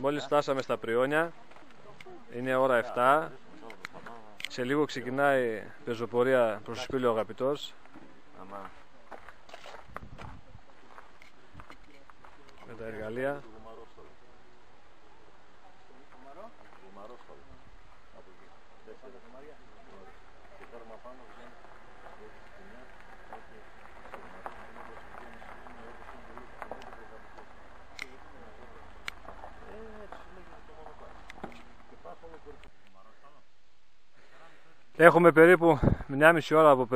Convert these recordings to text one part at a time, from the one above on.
Μόλις φτάσαμε στα Πριόνια, είναι ώρα 7. Σε λίγο ξεκινάει πεζοπορία προς το Σπήλαιο ο Αγαπητός. Με τα εργαλεία. Έχουμε περίπου 1,5 ώρα από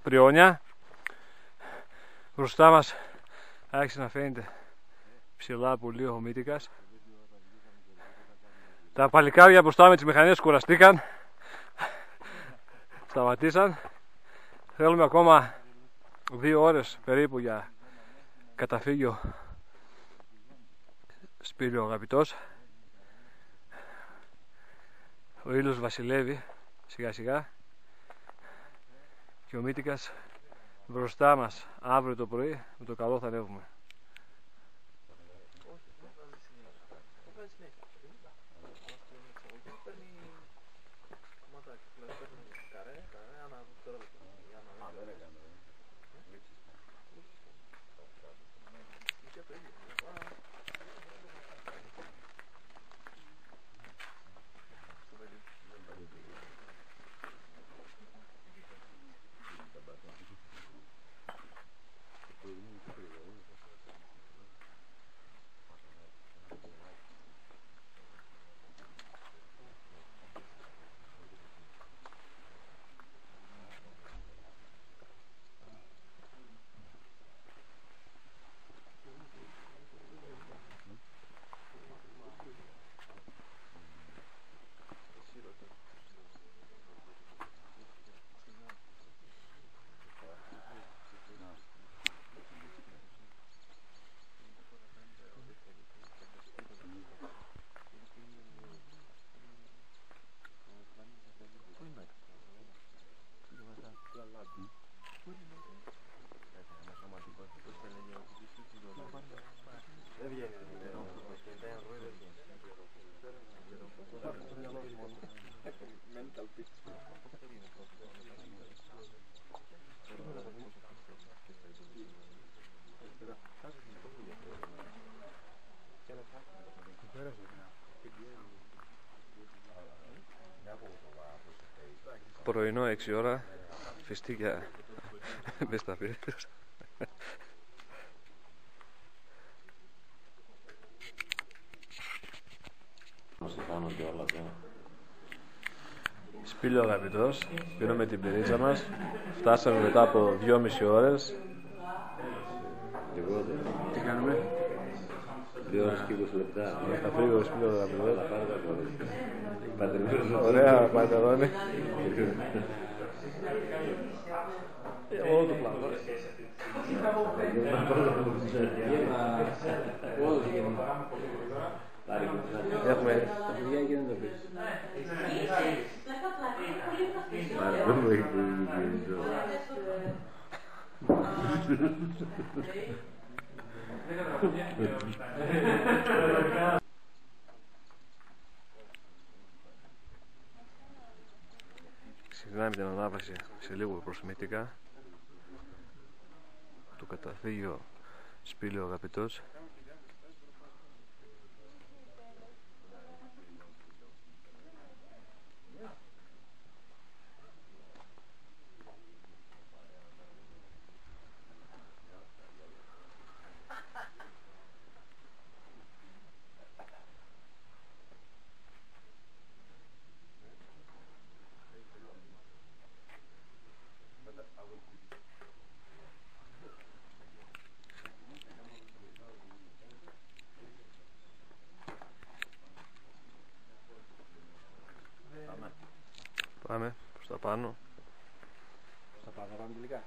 Πριόνια. Μπροστά μας άρχισε να φαίνεται ψηλά πολύ ο Μύτικας. Τα παλικάρια μπροστά με τις μηχανές κουραστήκαν. Σταματήσαν. Θέλουμε ακόμα 2 ώρες περίπου για καταφύγιο Σπήλαιο Αγαπητός. Ο ήλιος βασιλεύει σιγά σιγά και ο Μύτικας μπροστά μας. Αύριο το πρωί με το καλό θα ανέβουμε. Πρωινό 6 ώρα, φιστίκια μες στα πύρες. Σπήλαιο Αγαπητός, πήραμε την πυρίτσα μας, φτάσαμε μετά από 2,5 ώρες. Τι κάνουμε? 2 ώρες και 20 λεπτά. Θα φύγω το Σπήλαιο Αγαπητός. Ωραία, Πατερώνη. Όλο το πλάνο. Έχουμε. Τα παιδιά και δεν το πεις. Ξεκινάμε την ανάβαση σε λίγο προς Μύτικα, το καταφύγιο Σπήλαιο Αγαπητός. Πάμε προς τα πάνω. Στα πάνω πάμε τελικά.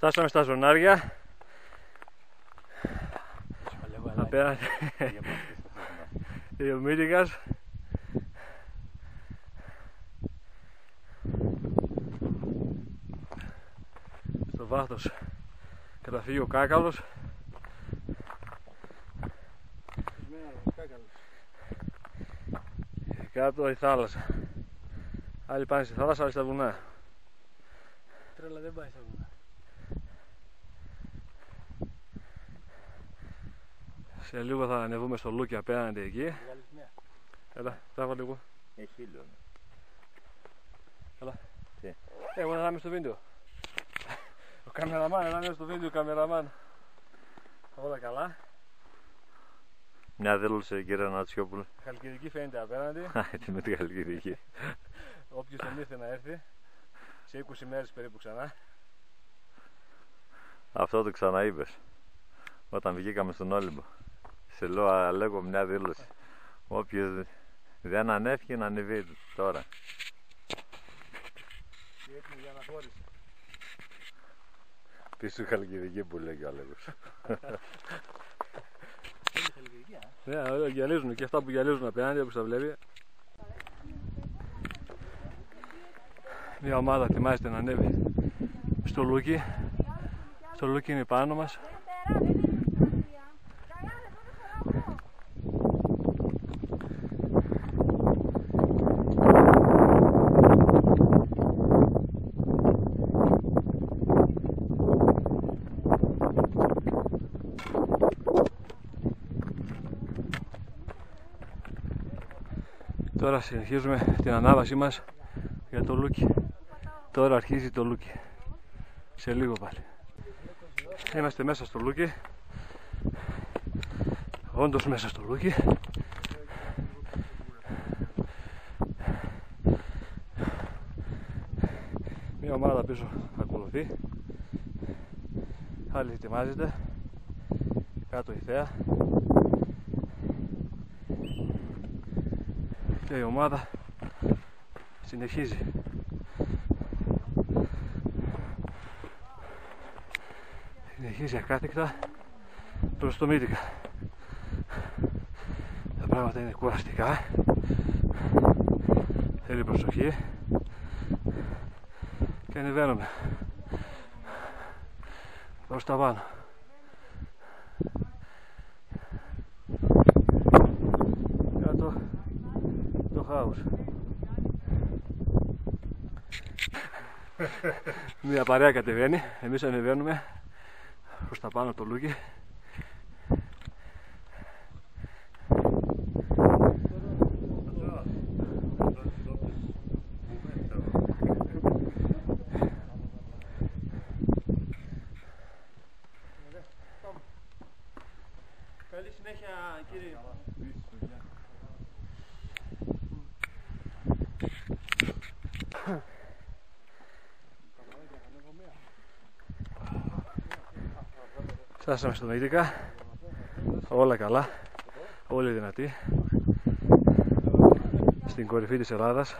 Φτάσαμε στα ζωνάρια. Απέναντι ο Μύτικας. Στο βάθος καταφύγει ο Κάκαλος. Κάτω η θάλασσα. Άλλοι πάνε στη θάλασσα, άλλοι στα βουνά. Τρέλα δεν πάει στα βουνά. Σε λίγο θα ανεβούμε στο Λούκι απέναντι εκεί. Έλα, τράβα λίγο. Έχει ήλιο. Έλα. Τι? Εγώ θα είμαι στο βίντεο. Ο καμεραμάν, θα είμαι στο βίντεο, ο καμεραμάν. Όλα καλά. Μια δήλωση, κύριε Νατσιόπουλο. Χαλκιδική φαίνεται απέναντι. Έτσι με τη Χαλκιδική. Όποιος τον ήρθε να έρθει. Σε 20 μέρες περίπου ξανά. Αυτό το ξαναείπες. Όταν βγήκαμε στον Όλυμπο. Σε λέγω μια δήλωση. Όποιος δεν ανέφυγε να ανεβεί τώρα. Και έτοιμη για αναχώρηση. Πίσω Χαλκιδική που λέγει ο Αλέγος. Ναι, γυαλίζουν και αυτά που γυαλίζουν απέναντι όπως τα βλέπει. Μια ομάδα ετοιμάζεται να ανέβει στο Λούκι. Στο Λούκι είναι πάνω μας. Τώρα συνεχίζουμε την ανάβασή μας για το Λούκι. Τώρα αρχίζει το Λούκι. Σε λίγο πάλι. Είμαστε μέσα στο Λούκι. Όντως μέσα στο Λούκι. Μια ομάδα πίσω ακολουθεί. Άλλη ετοιμάζεται. Κάτω η θέα. Και η ομάδα συνεχίζει. Συνεχίζει ακάθεκτα προς το Μύτικα. Τα πράγματα είναι κουραστικά. Θέλει προσοχή. Και ανεβαίνουμε προς τα πάνω. Κάτω το χάος. Μια παρέα κατεβαίνει, εμείς ανεβαίνουμε προς τα πάνω το Λούκι. Καλή συνέχεια, κύριε. Φτάσαμε στον Μύτικα. Όλα καλά. Όλοι δυνατοί. Στην κορυφή της Ελλάδας.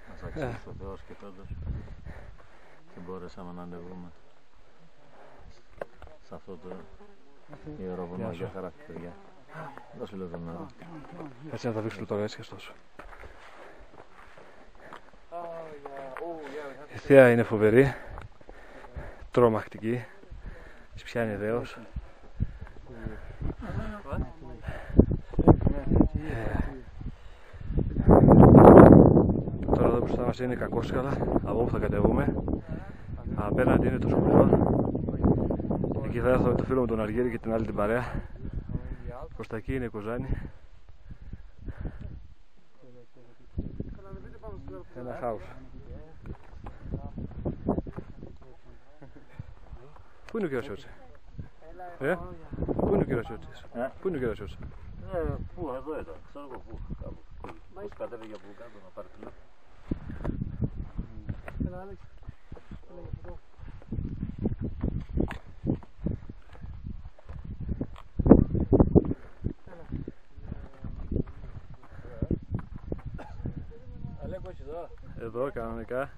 Μας αξίζει ο Θεός και τότε και μπορέσαμε να ανεβούμε σε αυτό το ιερό βουνό για χαρά, παιδιά. Δώσε λίγο νερό. Έτσι να τα δείξουμε τώρα έτσι και στόσο. Η θέα είναι φοβερή, τρομακτική, της πιάνει δέος. Τώρα εδώ μπροστά μας είναι Κακόσκαλα, από όπου θα κατεβούμε. Απέναντι είναι το Σκουλό. Εκεί θα έρθω με το φίλο μου τον Αργύρη και την άλλη την παρέα. Προς τα εκεί είναι η Κοζάνη. Ένα χάος. Πού είναι ο κύριος Ιώτσης? Πού είναι ο κύριος Ιώτσης? Πού είναι ο κύριος Ιώτσης? Πού, εδώ ήταν, ξέρω εγώ πού. Πώς κατέβηκε από κάτω να πάρει τηλέφωνο. Έλα, Άλεξ. Έλα, για φωτό. Εδώ κανονικά.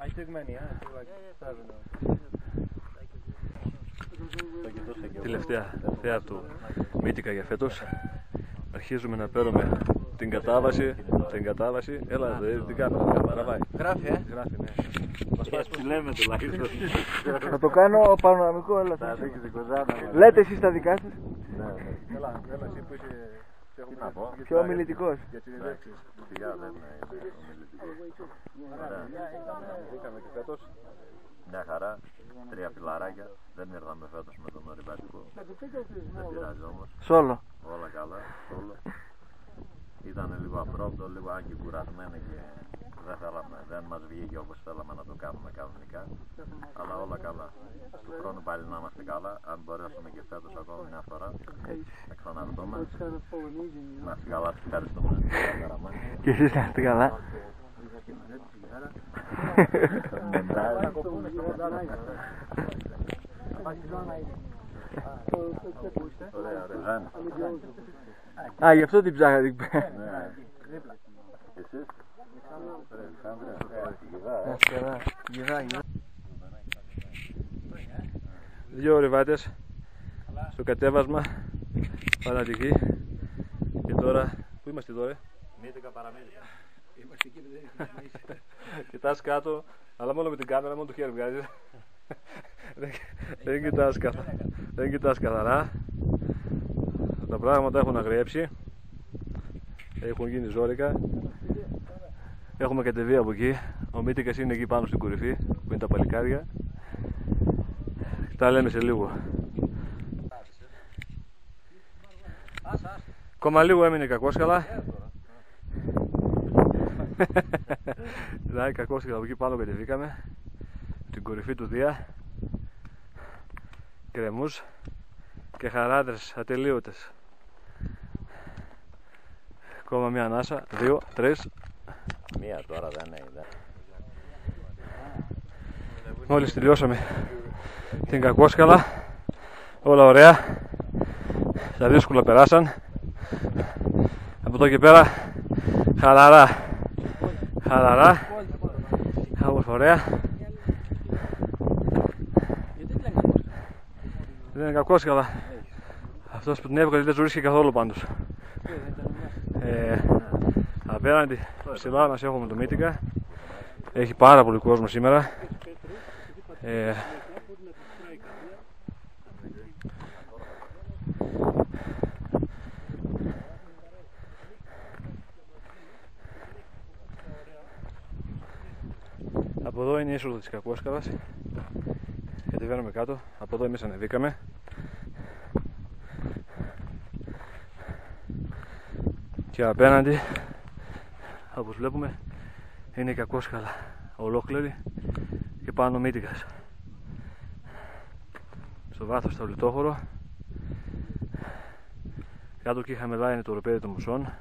I took many, I took like 7. Τελευταία θέα του Μύτικα για φέτος. Αρχίζουμε να παίρνουμε την κατάβαση. Έλα, τι κάνουμε, τραβάει. Γράφει, Γράφει, ναι. Έτσι λέμε τουλάχιστον. Θα το κάνω πανοραμικό, έλα. Θα δείξει την κοζάνα. Λέτε εσείς τα δικά σας. Έλα, εσύ που είσαι Τι να πω. Πιο ομιλητικός. για συνεντεύξεις. Σιγά δεν είναι ομιλητικός. Είχαμε και φέτος. Μια χαρά. 3 φιλαράκια. Δεν ήρθαμε φέτος με τον ορειβατικό. Δεν πειράζει όμως. Σόλο. Όλα καλά. Όλο. Ήταν λίγο απρόπτο, λίγο άγκη κουρασμένο και δεν μας βγήκε όπως θέλαμε να το κάνουμε κανονικά. Αλλά όλα καλά. Του χρόνου πάλι να είμαστε καλά. Αν μπορέσουμε και φέτος ακόμα μια φορά να ξαναρθούμε. Να είστε καλά, σας ευχαριστούμε. Και εσείς να είστε καλά. Α, γι' αυτό την ψάχα. Εσείς? Δύο ορειβάτες στο κατέβασμα, φανατικοί. Και τώρα, πού είμαστε τώρα? Μύτικα παραμύτικα. Κοιτάς κάτω, αλλά μόνο με την κάμερα, μόνο το χέρι βγάζεις. Δεν κοιτάς καθαρά. Τα πράγματα έχουν αγριέψει. Έχουν γίνει ζόρικα. Έχουμε κατεβεί από εκεί. Ο Μύτικας είναι εκεί πάνω στην κορυφή, που είναι τα παλικάρια. Τα λέμε σε λίγο. Ακόμα λίγο έμεινε Κακόσκαλα. Δηλαδή Κακόσκαλα, από εκεί πάνω κατεβήκαμε. Την κορυφή του Δία. Κρεμούς και χαράδρες ατελείωτες. Ακόμα μια ανάσα, 2, 3. Μία τώρα δεν είναι. Μόλις τελειώσαμε την Κακόσκαλα, όλα ωραία. Τα δύσκολα περάσαν. Από εδώ και πέρα χαλαρά, όπως ωραία. Δεν είναι Κακόσκαλα. Αυτός που την έβγαλε δεν ζουρίστηκε καθόλου πάντως. Απέναντι ψηλά μας έχουμε το Μύτικα. Έχει πάρα πολύ κόσμο σήμερα. Από εδώ είναι η είσοδο της Κακόσκαλας. Κατεβαίνουμε κάτω. Από εδώ εμείς ανεβήκαμε. Και απέναντι, όπως βλέπουμε, είναι η Κακόσκαλα ολόκληρη και πάνω ο Μύτικας. Στο βάθος το λιτόχωρο. Κάτω εκεί χαμηλά είναι το οροπέδι των Μουσών.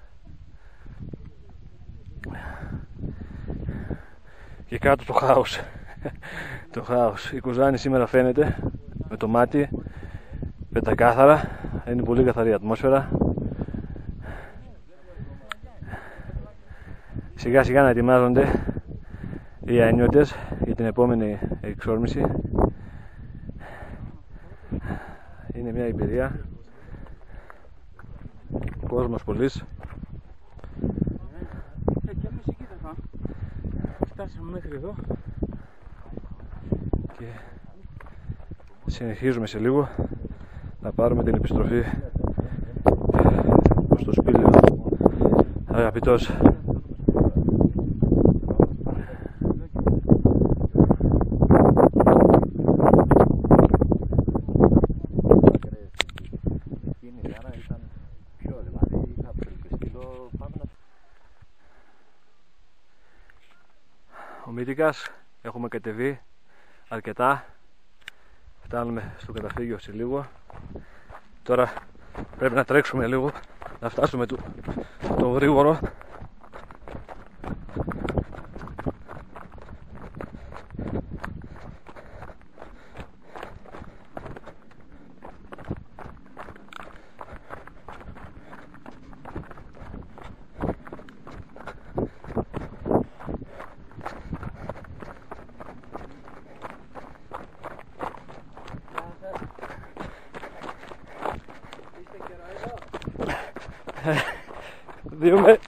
Και κάτω το χάος. Το χάος. Η Κοζάνη σήμερα φαίνεται με το μάτι πεντακάθαρα. Είναι πολύ καθαρή η ατμόσφαιρα. Σιγά σιγά να ετοιμάζονται οι ανιώτες για την επόμενη εξόρμηση. Είναι μια εμπειρία. Κόσμος πολύς. Φτάσαμε μέχρι εδώ. Και συνεχίζουμε σε λίγο να πάρουμε την επιστροφή στο Σπήλαιο. Αγαπητός ο Μύτικας, έχουμε κατεβεί αρκετά. Φτάνουμε στο καταφύγιο σε λίγο. Τώρα πρέπει να τρέξουμε λίγο, να φτάσουμε το γρήγορο. 2 με...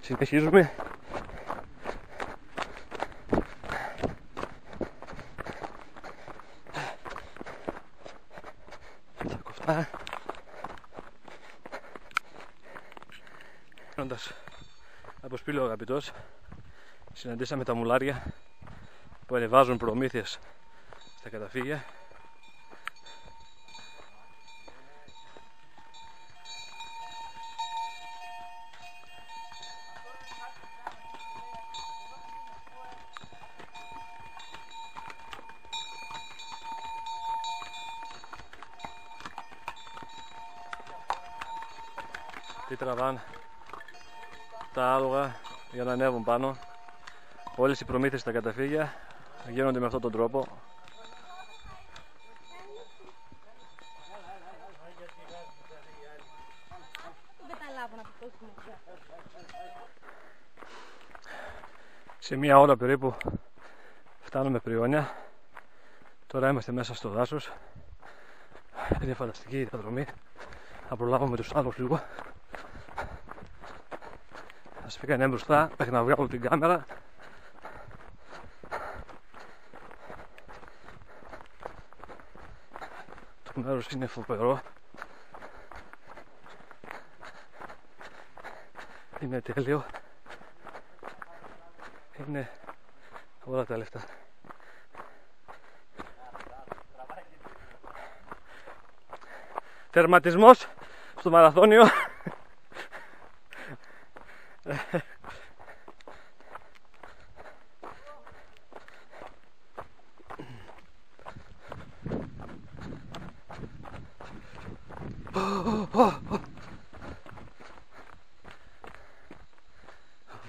Συνεχίζουμε. Τα κοφτά. Παίρνοντας από Σπύλο ο Αγαπητός, συναντήσαμε τα μουλάρια που ανεβάζουν προμήθειες στα καταφύγια. Τι τραβάν τα άλογα για να ανέβουν πάνω. Όλες οι προμήθειες στα καταφύγια γίνονται με αυτόν τον τρόπο. Σε μία ώρα περίπου φτάνουμε Πριόνια. Τώρα είμαστε μέσα στο δάσος. Είναι φανταστική η διαδρομή. Θα προλάβουμε τους άλλους λίγο. Ας πήγανε μπροστά μέχρι να βγάλω την κάμερα. Το μέρος είναι φοβερό. Είναι τέλειο. Είναι όλα τα λεφτά. Τερματισμός στο μαραθώνιο.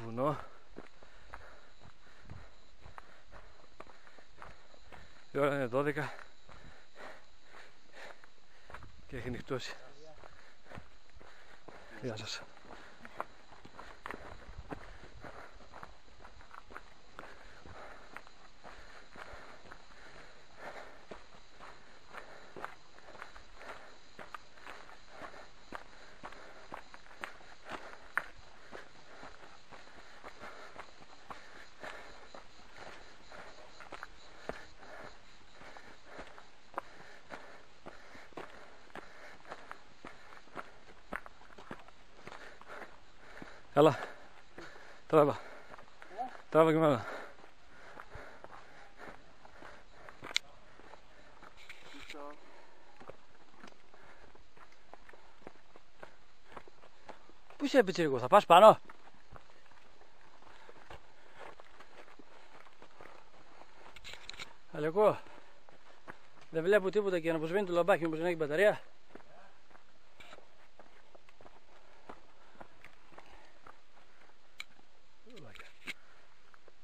Βουνό. Η ώρα είναι 12 και έχει νυχτώσει. Γεια σας. Καλά. Τράβα. Τράβα και μένα. Πού είσαι πιτσιρικό, θα πας πάνω? Αλεκό, δεν βλέπω τίποτα και αναποσβήνει το λαμπάκι, μήπως δεν έχει μπαταρία.